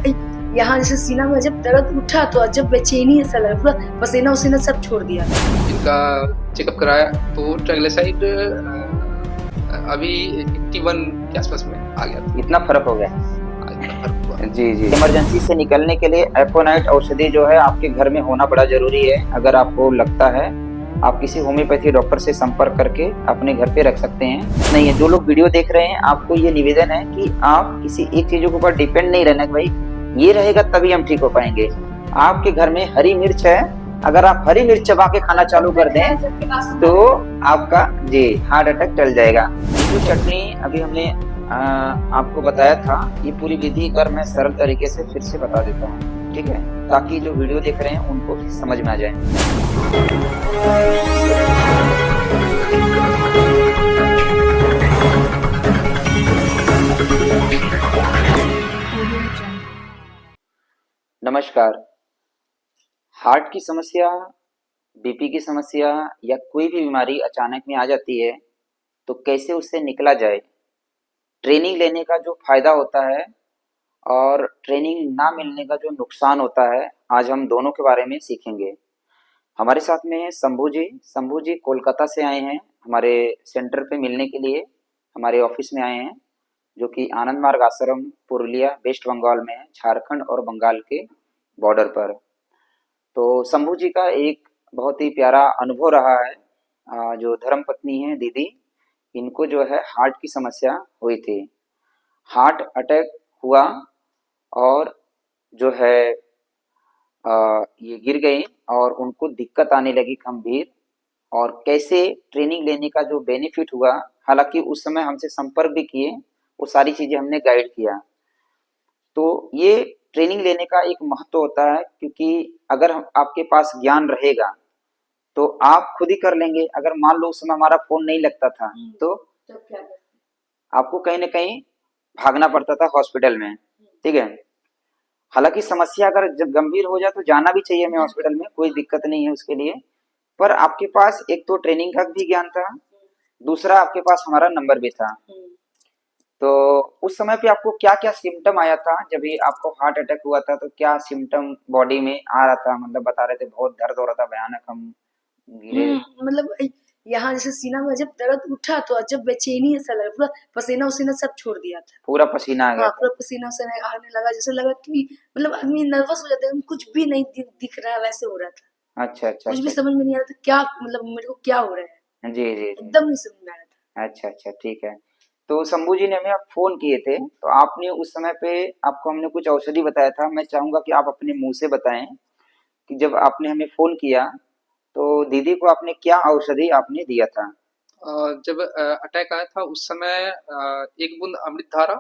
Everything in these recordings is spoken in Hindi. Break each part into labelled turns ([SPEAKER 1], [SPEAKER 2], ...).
[SPEAKER 1] यहाँ जैसे सीना में जब दर्द उठा तो जब बेचैनी ऐसा लगा, पूरा पसीना उसीना सब छोड़ दिया।
[SPEAKER 2] इनका चेकअप कराया तो ट्राइग्लिसराइड अभी 81 के आसपास में आ गया था।
[SPEAKER 3] इतना फर्क हो गया।
[SPEAKER 2] इतना फर्क हुआ।
[SPEAKER 3] जी जी। इमरजेंसी से निकलने के लिए एकोनाइट औषधि जो है आपके घर में होना बड़ा जरूरी है। अगर आपको लगता है आप किसी होम्योपैथी डॉक्टर से संपर्क करके अपने घर पे रख सकते हैं। नहीं है, जो लोग वीडियो देख रहे हैं आपको ये निवेदन है कि आप किसी एक चीजों के ऊपर डिपेंड नहीं रहना कि भाई ये रहेगा तभी हम ठीक हो पाएंगे। आपके घर में हरी मिर्च है, अगर आप हरी मिर्च चबा के खाना चालू कर दें तो आपका जी हार्ट अटैक टल जाएगा। जो चटनी अभी हमने आपको बताया था, ये पूरी विधि कर मैं सरल तरीके से फिर से बता देता हूँ, ठीक है, ताकि जो वीडियो देख रहे हैं उनको समझ में आ जाए। नमस्कार। हार्ट की समस्या, बीपी की समस्या या कोई भी बीमारी अचानक में आ जाती है तो कैसे उससे निकला जाए, ट्रेनिंग लेने का जो फायदा होता है और ट्रेनिंग ना मिलने का जो नुकसान होता है, आज हम दोनों के बारे में सीखेंगे। हमारे साथ में शंभू जी कोलकाता से आए हैं, हमारे सेंटर पे मिलने के लिए हमारे ऑफिस में आए हैं, जो कि आनंद मार्ग आश्रम पुरुलिया वेस्ट बंगाल में है, झारखंड और बंगाल के बॉर्डर पर। तो शंभू जी का एक बहुत ही प्यारा अनुभव रहा है। जो धर्म पत्नी है दीदी, इनको जो है हार्ट की समस्या हुई थी, हार्ट अटैक हुआ और जो है ये गिर गई और उनको दिक्कत आने लगी गंभीर। और कैसे ट्रेनिंग लेने का जो बेनिफिट हुआ, हालांकि उस समय हमसे संपर्क भी किए, वो सारी चीजें हमने गाइड किया। तो ये ट्रेनिंग लेने का एक महत्व होता है, क्योंकि अगर आपके पास ज्ञान रहेगा तो आप खुद ही कर लेंगे। अगर मान लो उस समय हमारा फोन नहीं लगता था तो आपको कहीं ना कहीं भागना पड़ता था हॉस्पिटल में, ठीक है। हालांकि समस्या अगर जब गंभीर हो जाए तो जाना भी चाहिए हमें हॉस्पिटल में, कोई दिक्कत नहीं है उसके लिए। पर आपके पास एक तो ट्रेनिंग का भी ज्ञान था, दूसरा आपके पास हमारा नंबर भी था। तो उस समय पे आपको क्या क्या सिम्टम आया था जब ये आपको हार्ट अटैक हुआ था, तो क्या सिम्टम बॉडी में आ रहा था? मतलब बता रहे थे बहुत दर्द हो रहा था भयानक, हम गिरे।
[SPEAKER 1] मतलब यहाँ जैसे सीना में जब दर्द उठा तो जब बेचैनी ऐसा लगा, पूरा पसीना उसीना सब छोड़ दिया था।
[SPEAKER 3] पूरा पसीना आ गया
[SPEAKER 1] हाँ,
[SPEAKER 3] था।
[SPEAKER 1] पूरा पसीना उसीना आने लगा, जैसे लगा कि मतलब आदमी नर्वस हो जाता है, कुछ भी नहीं दिख रहा है, वैसे हो रहा था।
[SPEAKER 3] अच्छा अच्छा
[SPEAKER 1] कुछ भी
[SPEAKER 3] अच्छा।
[SPEAKER 1] समझ में नहीं आ रहा था क्या, मतलब मेरे को क्या हो रहा है,
[SPEAKER 3] जी जी जी।
[SPEAKER 1] एकदम नहीं समझ में आ रहा था।
[SPEAKER 3] अच्छा अच्छा, ठीक है। तो शंभू जी ने हमें आप फोन किए थे, तो आपने उस समय पे आपको हमने कुछ औषधि बताया था। मैं चाहूंगा कि आप अपने मुंह से बताएं कि जब आपने हमें फोन किया तो दीदी को आपने क्या औषधि आपने दिया था?
[SPEAKER 2] जब अटैक आया था उस समय एक बूंद अमृत धारा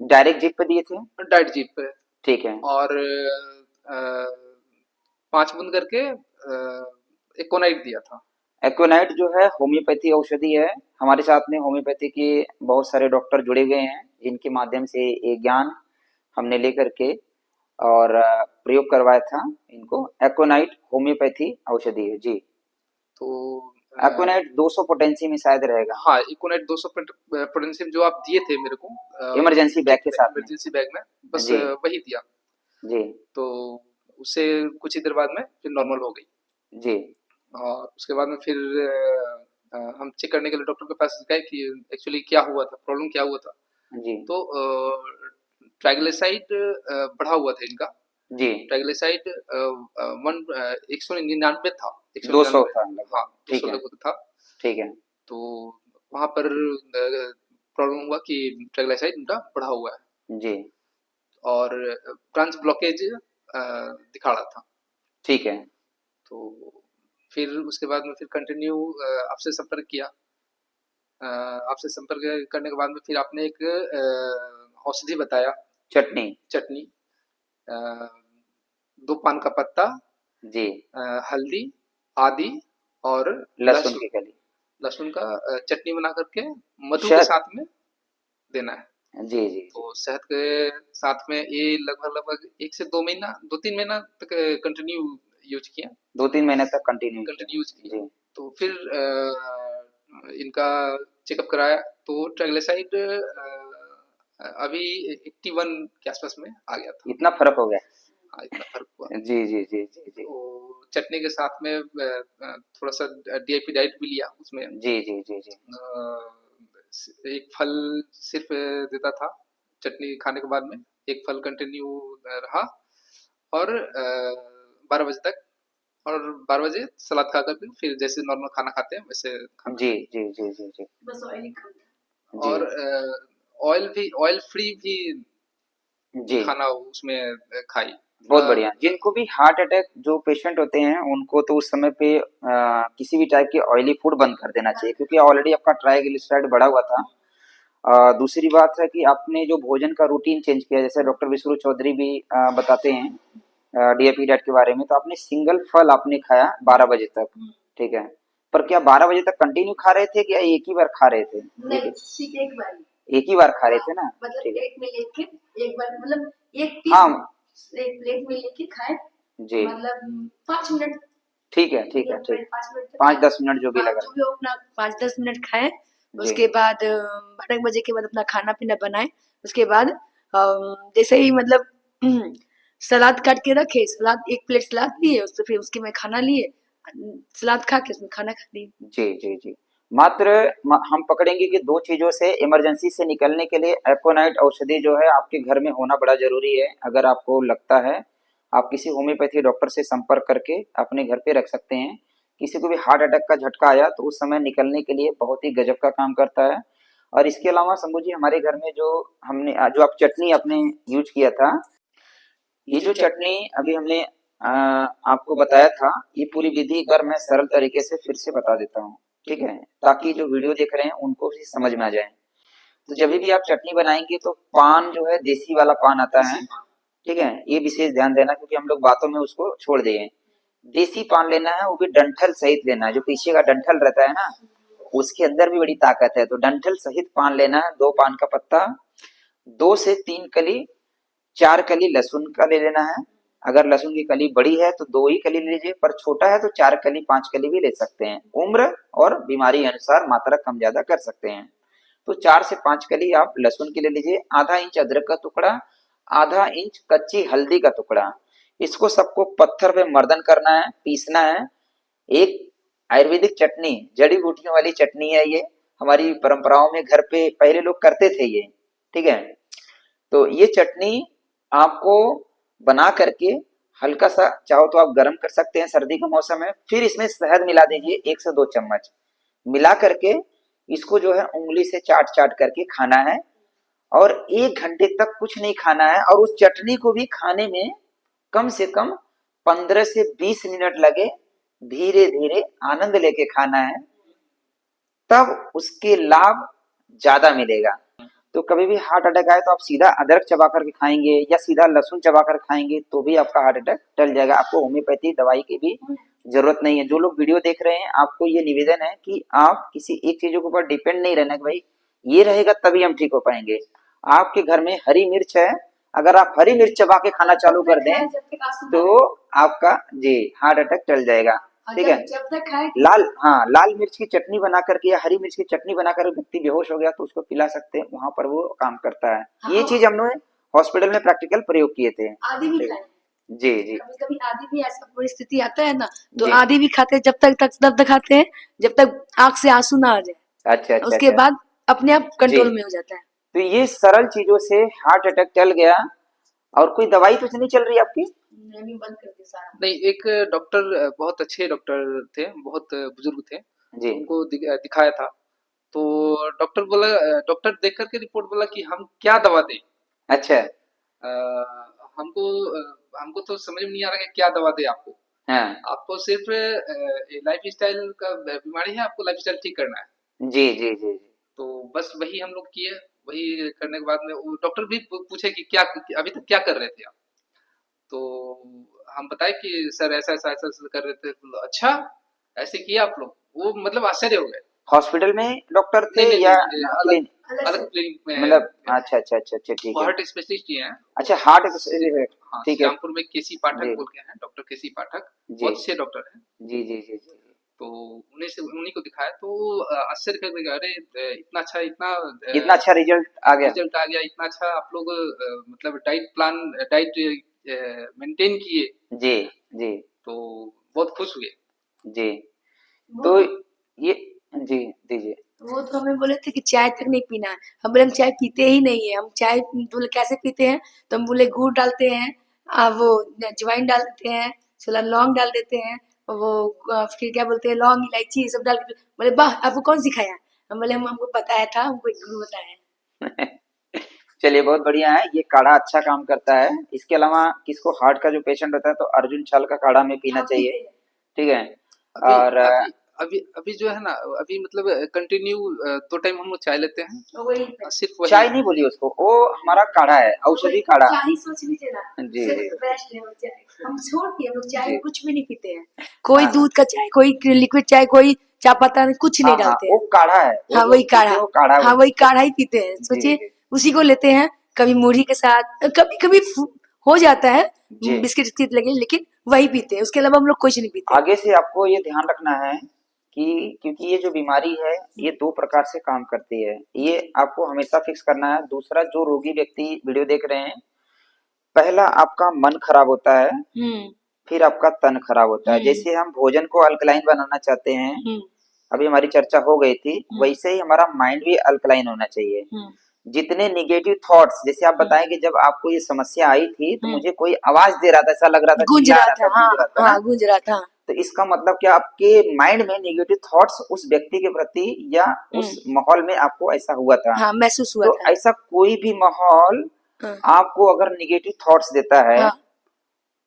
[SPEAKER 3] डायरेक्ट जीप पे दिए थे?
[SPEAKER 2] डाइट जीप पे
[SPEAKER 3] ठीक है।
[SPEAKER 2] और 5 बूंद करके एकोनाइट दिया था।
[SPEAKER 3] एक्योनाइट जो है होम्योपैथी औषधि है। हमारे साथ में होम्योपैथी के बहुत सारे डॉक्टर जुड़े हुए हैं, जिनके माध्यम से ये ज्ञान हमने लेकर के और प्रयोग करवाया था इनको। एक्योनाइट होम्योपैथी औषधि है जी।
[SPEAKER 2] तो
[SPEAKER 3] एक्योनाइट 200 पोटेंसी में शायद रहेगा।
[SPEAKER 2] हाँ, इकोनाइट 200 पोटेंशियम जो आप दिए थे मेरे को
[SPEAKER 3] इमरजेंसी बैग के साथ में।
[SPEAKER 2] इमरजेंसी बैग में, बस
[SPEAKER 3] जी
[SPEAKER 2] वही दिया।
[SPEAKER 3] जी
[SPEAKER 2] तो उससे कुछ ही देर बाद में फिर नॉर्मल हो गई।
[SPEAKER 3] जी।
[SPEAKER 2] और उसके बाद में फिर हम चेक करने के लिए डॉक्टर के पास गए कि एक्चुअली क्या हुआ था, प्रॉब्लम क्या हुआ था।
[SPEAKER 3] जी
[SPEAKER 2] तो ट्राइग्लिसराइड बढ़ा हुआ था इनका।
[SPEAKER 3] जी।
[SPEAKER 2] ट्राइग्लिसराइड 199 था,
[SPEAKER 3] 200
[SPEAKER 2] 199।
[SPEAKER 3] था लगभग।
[SPEAKER 2] हाँ,
[SPEAKER 3] ठीक
[SPEAKER 2] 200
[SPEAKER 3] है
[SPEAKER 2] लगभग था।
[SPEAKER 3] ठीक है।
[SPEAKER 2] तो वहाँ पर प्रॉब्लम हुआ कि ट्राइग्लिसराइड उनका बढ़ा हुआ है
[SPEAKER 3] जी
[SPEAKER 2] और ब्रांच ब्लॉकेज दिखा रहा था।
[SPEAKER 3] ठीक है।
[SPEAKER 2] तो फिर उसके बाद में फिर कंटिन्यू आपसे संपर्क किया। आपसे संपर्क करने के बाद में फिर आपने एक औषधि बताया,
[SPEAKER 3] चटनी।
[SPEAKER 2] चटनी। 2 पान का पत्ता,
[SPEAKER 3] जी।
[SPEAKER 2] हल्दी, आदि और
[SPEAKER 3] लहसुन की कली।
[SPEAKER 2] लहसुन का चटनी बना करके मधु के
[SPEAKER 3] शहद।
[SPEAKER 2] साथ में देना है।
[SPEAKER 3] जी जी।
[SPEAKER 2] तो शहद के साथ में ये लगभग 1 से 2 महीना, 2-3 महीना तक कंटिन्यू यूज़ किया।
[SPEAKER 3] 2-3 महीने तक कंटिन्यू
[SPEAKER 2] कंटिन्यू यूज़
[SPEAKER 3] किया।
[SPEAKER 2] किया।
[SPEAKER 3] जी
[SPEAKER 2] तो फिर इनका चेकअप कराया तो ट्राइग्लिसराइड अभी 81 के आसपास में आ गया था।
[SPEAKER 3] इतना फर्क हो गया।
[SPEAKER 2] हाँ, इतना फर्क हुआ।
[SPEAKER 3] जी जी जी जी जी
[SPEAKER 2] तो चटनी के साथ में थोड़ा सा डीएपी डाइट भी लिया उसमें।
[SPEAKER 3] जी जी जी जी
[SPEAKER 2] एक फल सिर्फ देता था चटनी खाने के बाद में, एक फल कंटिन्यू रहा, और 12 बजे तक, और 12 बजे सलाद खा करके फिर जैसे नॉर्मल खाना खाते हैं वैसे खाना
[SPEAKER 3] जी
[SPEAKER 2] खाया।
[SPEAKER 3] जी जी जी जी
[SPEAKER 1] बस ऑयली कम था।
[SPEAKER 3] जी
[SPEAKER 2] और ऑयल फ्री भी
[SPEAKER 3] जी
[SPEAKER 2] खाना उसमें खाई
[SPEAKER 3] बहुत
[SPEAKER 2] थोड़ा।
[SPEAKER 3] बढ़िया। जिनको भी हार्ट अटैक जो पेशेंट होते हैं उनको तो उस समय पे किसी भी टाइप की ऑयली फूड बंद कर देना चाहिए, क्योंकि ऑलरेडी आपका ट्राइग्लिसराइड बढ़ा हुआ था। दूसरी बात है कि आपने जो भोजन का रूटीन चेंज किया, जैसे डॉक्टर विष्णु चौधरी भी बताते हैं डीएपी डाइट के बारे में, तो आपने सिंगल फल आपने खाया 12 बजे तक, ठीक है। पर क्या 12 बजे तक कंटिन्यू खा रहे थे, क्या एक ही बार खा रहे थे?
[SPEAKER 1] नहीं, ठीक एक बार ही।
[SPEAKER 3] एक ही बार खा रहे थे ना,
[SPEAKER 1] मतलब
[SPEAKER 3] ठीक है।
[SPEAKER 1] एक में लेके एक बार, मतलब एक
[SPEAKER 3] हाँ
[SPEAKER 1] पीस एक प्लेट में लेके खाए,
[SPEAKER 3] जी
[SPEAKER 1] मतलब 5 मिनट,
[SPEAKER 3] ठीक है ठीक है
[SPEAKER 1] एक
[SPEAKER 3] ठीक,
[SPEAKER 1] प्लेट 5 मिनट तक
[SPEAKER 3] 5-10 मिनट जो भी
[SPEAKER 1] हाँ,
[SPEAKER 3] लगा।
[SPEAKER 1] जो भी हो अपना 5-10 मिनट खाए।
[SPEAKER 3] जी
[SPEAKER 1] उसके बाद 12 बजे के बाद अपना खाना पीना बनाए। उसके बाद जैसे ही मतलब सलाद काट के रखे, सलाद एक प्लेट सलाद लिए, उससे फिर उसके में खाना लिए, सलाद खा के उसमें खाना खा लिए।
[SPEAKER 3] जी जी जी मात्र हम पकड़ेंगे कि दो चीजों से इमरजेंसी से निकलने के लिए एपोनाइट औषधि जो है आपके घर में होना बड़ा जरूरी है। अगर आपको लगता है, आप किसी होम्योपैथी डॉक्टर से संपर्क करके अपने घर पे रख सकते हैं। किसी को भी हार्ट अटैक का झटका आया तो उस समय निकलने के लिए बहुत ही गजब का काम करता है। और इसके अलावा शंभू जी, हमारे घर में जो हमने जो आप चटनी आपने यूज किया था, ये जो चटनी अभी हमने आपको बताया था, ये पूरी विधि एक बार मैं सरल तरीके से फिर से बता देता हूँ, ठीक है, ताकि जो वीडियो देख रहे हैं उनको भी समझ में आ जाए। तो जब भी आप चटनी बनाएंगे तो पान जो है देसी वाला पान आता है, ठीक है, ये विशेष ध्यान देना, क्योंकि हम लोग बातों में उसको छोड़ दिए। देसी पान लेना है, वो भी डंठल सहित लेना है। जो पीछे का डंठल रहता है ना, उसके अंदर भी बड़ी ताकत है। तो डंठल सहित पान लेना है, 2 पान का पत्ता, 2 से 3 कली, 4 कली लहसुन का ले लेना है। अगर लहसुन की कली बड़ी है तो 2 ही कली ले लीजिए, पर छोटा है तो 4 कली 5 कली भी ले सकते हैं। उम्र और बीमारी अनुसार मात्रा कम ज्यादा कर सकते हैं। तो 4 से 5 कली आप लहसुन की ले लीजिए, आधा इंच अदरक का टुकड़ा, आधा इंच कच्ची हल्दी का टुकड़ा। इसको सबको पत्थर पे मर्दन करना है, पीसना है। एक आयुर्वेदिक चटनी, जड़ी बूटियों वाली चटनी है ये, हमारी परंपराओं में घर पे पहले लोग करते थे ये, ठीक है। तो ये चटनी आपको बना करके हल्का सा चाहो तो आप गर्म कर सकते हैं, सर्दी का मौसम है। फिर इसमें शहद मिला दीजिए 1 से 2 चम्मच, मिला करके इसको जो है उंगली से चाट चाट करके खाना है, और 1 घंटे तक कुछ नहीं खाना है। और उस चटनी को भी खाने में कम से कम 15 से 20 मिनट लगे, धीरे धीरे आनंद लेके खाना है, तब उसके लाभ ज्यादा मिलेगा। तो कभी भी हार्ट अटैक आए तो आप सीधा अदरक चबा करके खाएंगे या सीधा लहसुन चबा कर खाएंगे तो भी आपका हार्ट अटैक टल जाएगा। आपको होम्योपैथी दवाई की भी जरूरत नहीं है। जो लोग वीडियो देख रहे हैं, आपको ये निवेदन है कि आप किसी एक चीजों के ऊपर डिपेंड नहीं रहना कि भाई ये रहेगा तभी हम ठीक हो पाएंगे। आपके घर में हरी मिर्च है, अगर आप हरी मिर्च चबा के खाना चालू कर दें तो आपका जी हार्ट अटैक टल जाएगा, ठीक है।
[SPEAKER 1] जब तक खाए
[SPEAKER 3] लाल मिर्च की चटनी बना करके या हरी मिर्च की चटनी बनाकर व्यक्ति बेहोश हो गया तो उसको पिला सकते हैं, वहां पर वो काम करता है। ये चीज हमने हॉस्पिटल में प्रैक्टिकल प्रयोग किए थे।
[SPEAKER 1] आदि भी खाए।
[SPEAKER 3] जी जी
[SPEAKER 1] कभी कभी आदि भी ऐसा परिस्थिति आता है ना, तो
[SPEAKER 3] जी
[SPEAKER 1] आदि भी खाते हैं, जब तक खाते हैं जब तक आंख से आंसू ना आ जाए,
[SPEAKER 3] अच्छा अच्छा
[SPEAKER 1] उसके
[SPEAKER 3] अच्छा
[SPEAKER 1] बाद अपने आप
[SPEAKER 3] जी।
[SPEAKER 1] कंट्रोल में हो जाता है।
[SPEAKER 3] तो ये सरल चीजों से हार्ट अटैक टल गया। और कोई दवाई तो नहीं चल रही आपकी?
[SPEAKER 1] नहीं, बंद कर दिया सारा।
[SPEAKER 2] नहीं, एक डॉक्टर, बहुत अच्छे डॉक्टर थे, बहुत बुजुर्ग थे,
[SPEAKER 3] जी
[SPEAKER 2] उनको दिखाया था। तो डॉक्टर बोला, डॉक्टर देख करके रिपोर्ट बोला कि हम क्या दवा दें।
[SPEAKER 3] अच्छा
[SPEAKER 2] अ, हमको हमको तो समझ में नहीं आ रहा कि क्या दवा दें आपको।
[SPEAKER 3] हाँ
[SPEAKER 2] आपको सिर्फ लाइफ स्टाइल का बीमारी है, आपको लाइफ स्टाइल ठीक करना है।
[SPEAKER 3] जी जी जी जी
[SPEAKER 2] तो बस वही हम लोग किए। वही करने के बाद में वो डॉक्टर भी पूछे कि क्या अभी तक क्या कर रहे थे आप। तो हम बताए कि सर ऐसा ऐसा ऐसा ऐसा कर रहे थे। तो अच्छा, ऐसे किया आप लोग? वो मतलब आश्चर्य हो गए।
[SPEAKER 3] हॉस्पिटल में डॉक्टर थे
[SPEAKER 2] नहीं नहीं
[SPEAKER 3] या
[SPEAKER 2] नहीं, अलग
[SPEAKER 3] क्लिनिक?
[SPEAKER 1] अलग
[SPEAKER 2] अलग
[SPEAKER 1] से
[SPEAKER 2] क्लिनिक में
[SPEAKER 3] मतलब
[SPEAKER 2] गए थे।
[SPEAKER 3] अच्छा अच्छा अच्छा अच्छा ठीक
[SPEAKER 2] वो
[SPEAKER 3] है।
[SPEAKER 2] हार्ट स्पेशलिस्ट ही हैं।
[SPEAKER 3] अच्छा हार्ट
[SPEAKER 2] हाँ,
[SPEAKER 3] ठीक है।
[SPEAKER 2] श्रीरामपुर में केसी पाठक
[SPEAKER 3] जी
[SPEAKER 2] बोल के हैं, डॉक्टर केसी पाठक,
[SPEAKER 3] जी
[SPEAKER 2] बहुत अच्छे डॉक्टर हैं।
[SPEAKER 3] जी जी जी जी जी
[SPEAKER 2] तो उन्हीं को दिखाया तो आश्चर्य कर गए, अरे इतना अच्छा,
[SPEAKER 3] इतना अच्छा रिजल्ट आ गया।
[SPEAKER 2] रिजल्ट आ गया, इतना अच्छा आप लोग मतलब डाइट मेंटेन किए,
[SPEAKER 3] जी जी
[SPEAKER 2] तो बहुत खुश हुए।
[SPEAKER 3] जी।
[SPEAKER 1] वो
[SPEAKER 3] तो
[SPEAKER 1] तो
[SPEAKER 3] ये जी दीजिए।
[SPEAKER 1] वो तो हमें बोले थे कि चाय तक नहीं पीना है। हम बोले हम चाय पीते ही नहीं है। हम चाय बोले कैसे पीते हैं? तो हम बोले गुड़ डालते हैं, वो अजवाइन डाल देते हैं, थोड़ा लौंग डाल देते हैं, वो फिर क्या बोलते हैं, लौंग इलायची ये सब डाल के। बोले वाह, आपको कौन सिखाया? हम बोले हमको बताया था, हमको एक गुरु बताया है।
[SPEAKER 3] चलिए बहुत बढ़िया है, ये काढ़ा अच्छा काम करता है। इसके अलावा किसको हार्ट का जो पेशेंट होता है तो अर्जुन छाल का काढ़ा में पीना
[SPEAKER 1] हाँ
[SPEAKER 3] चाहिए,
[SPEAKER 1] पीते हैं।
[SPEAKER 3] ठीक है।
[SPEAKER 2] अभी
[SPEAKER 3] और
[SPEAKER 2] अभी अभी अभी जो है ना, अभी मतलब कंटिन्यू 2 टाइम हम लोग चाय लेते हैं,
[SPEAKER 1] तो वही
[SPEAKER 2] सिर्फ वही।
[SPEAKER 3] चाय नहीं बोलिए उसको, वो हमारा काढ़ा है, औषधि काढ़ा।
[SPEAKER 1] चाय ही सोच लीजिए ना,
[SPEAKER 3] जी
[SPEAKER 1] सबसे
[SPEAKER 3] जी
[SPEAKER 1] बेस्ट है वो चाय। हम छोड़ दिए, हम लोग चाय
[SPEAKER 3] जी।
[SPEAKER 1] कुछ भी नहीं पीते हैं। कोई
[SPEAKER 3] हाँ हाँ
[SPEAKER 1] दूध का चाय, कोई लिक्विड चाय, कोई चाय पत्ता नहीं, कुछ
[SPEAKER 3] हाँ
[SPEAKER 1] नहीं
[SPEAKER 3] हाँ,
[SPEAKER 1] डालते
[SPEAKER 3] वो
[SPEAKER 1] हैं।
[SPEAKER 3] काढ़ा है, वो
[SPEAKER 1] हाँ
[SPEAKER 3] जो
[SPEAKER 1] वही
[SPEAKER 3] हम पीते
[SPEAKER 1] काढ़ा,
[SPEAKER 3] हैं वो काढ़ा
[SPEAKER 1] हाँ
[SPEAKER 3] बोलते
[SPEAKER 1] वही काढ़ा ही पीते हैं।
[SPEAKER 3] हैं। जी
[SPEAKER 1] सोचिए
[SPEAKER 3] जी
[SPEAKER 1] उसी को लेते हैं, कभी मुरही के साथ, कभी कभी हो जाता है
[SPEAKER 3] जी।
[SPEAKER 1] बिस्किट विस्किट लगे, लेकिन वही पीते हैं। उसके अलावा हम लोग कुछ नहीं पीते।
[SPEAKER 3] आगे से आपको ये ध्यान रखना है कि क्योंकि ये जो बीमारी है ये 2 प्रकार से काम करती है, ये आपको हमेशा फिक्स करना है। दूसरा, जो रोगी व्यक्ति वीडियो देख रहे हैं, पहला आपका मन खराब होता है,
[SPEAKER 1] हम्म
[SPEAKER 3] फिर आपका तन खराब होता है।
[SPEAKER 1] हम्म
[SPEAKER 3] जैसे हम भोजन को अल्कलाइन बनाना चाहते हैं,
[SPEAKER 1] हम्म
[SPEAKER 3] अभी हमारी चर्चा हो गई थी,
[SPEAKER 1] हम्म
[SPEAKER 3] वैसे ही हमारा माइंड भी अल्कलाइन होना चाहिए।
[SPEAKER 1] हम्म
[SPEAKER 3] जितने निगेटिव थॉट्स, जैसे आप
[SPEAKER 1] हम्म
[SPEAKER 3] बताएं कि जब आपको ये समस्या आई थी तो
[SPEAKER 1] हम्म,
[SPEAKER 3] मुझे कोई आवाज दे रहा था, ऐसा लग रहा था,
[SPEAKER 1] गूंज
[SPEAKER 3] चिल्ला
[SPEAKER 1] रहा
[SPEAKER 3] रहा
[SPEAKER 1] था,
[SPEAKER 3] था,
[SPEAKER 1] हाँ
[SPEAKER 3] गूंज रहा था ना।
[SPEAKER 1] हाँ गूंज रहा था।
[SPEAKER 3] तो इसका मतलब क्या, आपके माइंड में नेगेटिव थॉट्स उस व्यक्ति के प्रति या उस
[SPEAKER 1] हम्म
[SPEAKER 3] माहौल में आपको ऐसा हुआ था।
[SPEAKER 1] हाँ महसूस हुआ
[SPEAKER 3] तो
[SPEAKER 1] था।
[SPEAKER 3] ऐसा कोई भी माहौल
[SPEAKER 1] हाँ
[SPEAKER 3] आपको अगर नेगेटिव थॉट्स देता है,
[SPEAKER 1] हाँ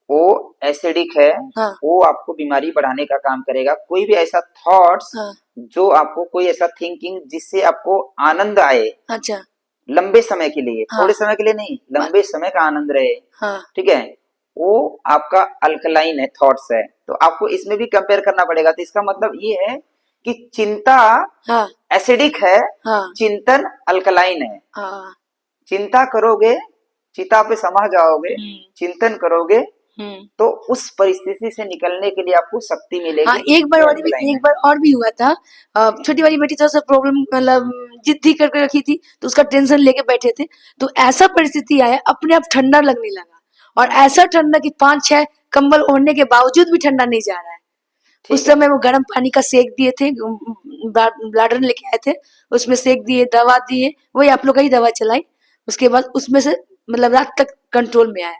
[SPEAKER 3] वो एसिडिक है,
[SPEAKER 1] हाँ
[SPEAKER 3] वो आपको बीमारी बढ़ाने का काम करेगा। कोई भी ऐसा थॉट्स
[SPEAKER 1] हाँ
[SPEAKER 3] जो आपको, कोई ऐसा थिंकिंग जिससे आपको आनंद आए
[SPEAKER 1] अच्छा
[SPEAKER 3] लंबे समय के लिए,
[SPEAKER 1] हाँ
[SPEAKER 3] थोड़े समय के लिए नहीं,
[SPEAKER 1] मा-
[SPEAKER 3] लंबे समय का आनंद रहे,
[SPEAKER 1] हाँ
[SPEAKER 3] ठीक है, वो आपका अल्कलाइन है, थॉट्स है। तो आपको इसमें भी कंपेयर करना पड़ेगा। तो इसका मतलब ये है कि चिंता
[SPEAKER 1] हाँ
[SPEAKER 3] एसिडिक है,
[SPEAKER 1] हाँ
[SPEAKER 3] चिंतन अल्कलाइन है।
[SPEAKER 1] हाँ
[SPEAKER 3] चिंता करोगे, चिता पे समा जाओगे,
[SPEAKER 1] हम्म
[SPEAKER 3] चिंतन करोगे
[SPEAKER 1] हम्म
[SPEAKER 3] तो उस परिस्थिति से निकलने के लिए आपको शक्ति
[SPEAKER 1] हाँ
[SPEAKER 3] मिलेगी।
[SPEAKER 1] एक बार
[SPEAKER 3] ये
[SPEAKER 1] और भी,
[SPEAKER 3] अल्कलाइन
[SPEAKER 1] एक
[SPEAKER 3] है।
[SPEAKER 1] बार और भी हुआ था। छोटी वाली बेटी थोड़ा सा प्रॉब्लम, मतलब जिद्दी करके रखी थी, तो उसका टेंशन लेके बैठे थे। तो ऐसा परिस्थिति आया, अपने आप ठंडा लगने लगा, और ऐसा ठंडा कि 5-6 कंबल ओढ़ने के बावजूद भी ठंडा नहीं जा रहा है। उस
[SPEAKER 3] ठीक है।
[SPEAKER 1] समय वो गर्म पानी का सेक दिए थे, ब्लाडर लेके आए थे, उसमें सेक दिए, दवा दिए, वही आप लोग का ही दवा चलाई। उसके बाद उसमें से मतलब रात तक कंट्रोल में आया।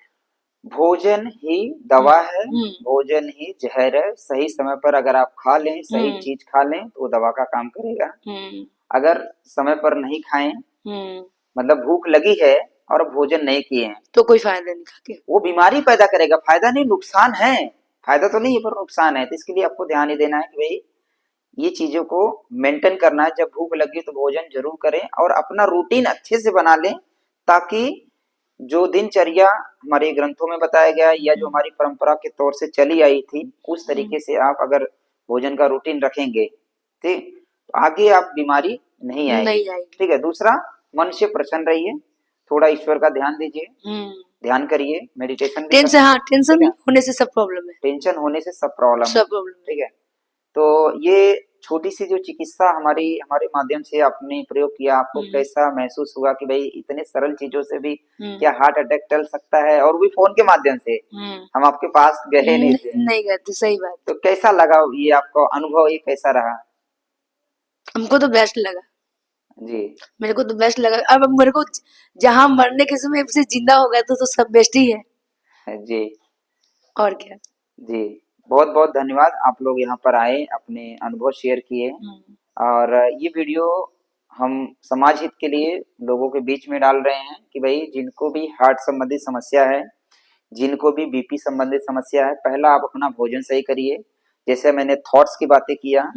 [SPEAKER 3] भोजन ही
[SPEAKER 1] हम्म
[SPEAKER 3] दवा है,
[SPEAKER 1] हम्म
[SPEAKER 3] भोजन ही जहर है। सही समय पर अगर आप खा लें, सही
[SPEAKER 1] हम्म
[SPEAKER 3] चीज खा लें तो वो दवा का काम करेगा।
[SPEAKER 1] हम्म
[SPEAKER 3] अगर समय पर नहीं खाएं,
[SPEAKER 1] हम्म
[SPEAKER 3] मतलब भूख लगी है और भोजन नहीं किए हैं,
[SPEAKER 1] तो कोई फायदा नहीं खा के।
[SPEAKER 3] वो बीमारी पैदा करेगा। फायदा नहीं, नुकसान है। फायदा तो नहीं है पर नुकसान है। तो इसके लिए आपको ध्यान ही देना है कि भाई ये चीजों को मेंटेन करना है। जब भूख लगी तो भोजन जरूर करें और अपना रूटीन अच्छे से बना लें, ताकि जो दिनचर्या हमारे ग्रंथों में बताया गया है या जो
[SPEAKER 1] हम्म
[SPEAKER 3] हमारी परंपरा के तौर से चली आई थी, उस
[SPEAKER 1] हम्म
[SPEAKER 3] तरीके से आप अगर भोजन का रूटीन रखेंगे, ठीक, तो आगे आप बीमारी नहीं आएगी।
[SPEAKER 1] नहीं आएगी।
[SPEAKER 3] ठीक है। दूसरा, मन से प्रसन्न रहिए, थोड़ा ईश्वर का ध्यान दीजिए,
[SPEAKER 1] हम्म
[SPEAKER 3] ध्यान करिए, मेडिटेशन भी
[SPEAKER 1] टेंशन,
[SPEAKER 3] करें,
[SPEAKER 1] हाँ
[SPEAKER 3] ठीक
[SPEAKER 1] टेंशन
[SPEAKER 3] है।
[SPEAKER 1] होने से सब प्रॉब्लम है,
[SPEAKER 3] टेंशन होने से सब प्रॉब्लम है,
[SPEAKER 1] सब प्रॉब्लम है।
[SPEAKER 3] ठीक है। तो ये छोटी सी जो चिकित्सा हमारी हमारे माध्यम से आपने प्रयोग किया, आपको
[SPEAKER 1] हम्म
[SPEAKER 3] कैसा महसूस हुआ कि भाई इतने सरल चीजों से भी
[SPEAKER 1] हम्म
[SPEAKER 3] क्या हार्ट अटैक टल सकता है, और भी फोन के माध्यम से।
[SPEAKER 1] हम्म
[SPEAKER 3] हम आपके पास गए नहीं थे,
[SPEAKER 1] नहीं करते, सही बात।
[SPEAKER 3] तो कैसा लगा ये आपका अनुभव, ये कैसा रहा?
[SPEAKER 1] हमको तो बेस्ट लगा,
[SPEAKER 3] जी
[SPEAKER 1] मेरे को तो बेस्ट लगा। अब मेरे को जहाँ मरने के समय से जिंदा हो गया तो सब बेस्ट ही है,
[SPEAKER 3] जी
[SPEAKER 1] और क्या।
[SPEAKER 3] जी। बहुत बहुत धन्यवाद, आप लोग यहाँ पर आए, अपने अनुभव शेयर किए।
[SPEAKER 1] हम्म
[SPEAKER 3] और ये वीडियो हम समाज हित के लिए लोगों के बीच में डाल रहे हैं कि भाई जिनको भी हार्ट संबंधी समस्या है, जिनको भी बीपी संबंधित समस्या है, पहला आप अपना भोजन सही करिए। जैसे मैंने थॉट्स की बातें किया,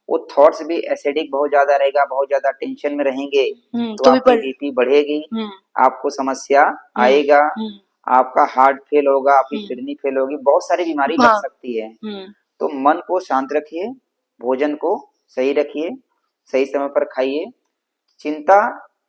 [SPEAKER 3] वो थॉट्स भी एसिडिक बहुत ज्यादा रहेगा, बहुत ज्यादा टेंशन में रहेंगे तो
[SPEAKER 1] तो भी
[SPEAKER 3] आपकी
[SPEAKER 1] पर
[SPEAKER 3] बीपी बढ़ेगी,
[SPEAKER 1] हम्म
[SPEAKER 3] आपको समस्या
[SPEAKER 1] हम्म
[SPEAKER 3] आएगा,
[SPEAKER 1] हम्म
[SPEAKER 3] आपका हार्ट फेल होगा, आपकी
[SPEAKER 1] हम्म
[SPEAKER 3] किडनी फेल होगी, बहुत सारी बीमारी लग
[SPEAKER 1] हाँ
[SPEAKER 3] सकती है।
[SPEAKER 1] हम्म
[SPEAKER 3] तो मन को शांत रखिए, भोजन को सही रखिए, सही समय पर खाइए, चिंता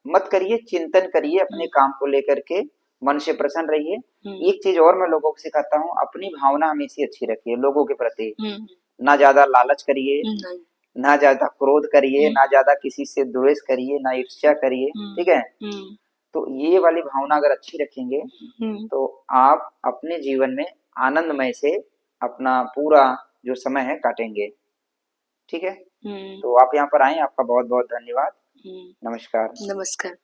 [SPEAKER 3] मत करिए, चिंतन करिए अपने
[SPEAKER 1] हम्म
[SPEAKER 3] काम को लेकर के, मन से प्रसन्न रहिए।
[SPEAKER 1] हम्म
[SPEAKER 3] एक चीज और मैं लोगों को सिखाता हूँ, अपनी भावना हमेशा अच्छी रखिए लोगों के प्रति।
[SPEAKER 1] हम्म
[SPEAKER 3] ना ज्यादा लालच करिए,
[SPEAKER 1] नहीं।
[SPEAKER 3] ना ज्यादा क्रोध करिए,
[SPEAKER 1] हम्म,
[SPEAKER 3] ना ज्यादा किसी से द्वेष करिए, ना ईर्ष्या करिए,
[SPEAKER 1] हम्म,
[SPEAKER 3] ठीक है।
[SPEAKER 1] हम्म,
[SPEAKER 3] तो ये वाली भावना अगर अच्छी रखेंगे
[SPEAKER 1] हम्म,
[SPEAKER 3] तो आप अपने जीवन में आनंदमय से अपना पूरा जो समय है काटेंगे, ठीक है।
[SPEAKER 1] हम्म,
[SPEAKER 3] तो आप यहाँ पर आए, आपका बहुत बहुत धन्यवाद।
[SPEAKER 1] हम्म।
[SPEAKER 3] नमस्कार।
[SPEAKER 1] नमस्कार।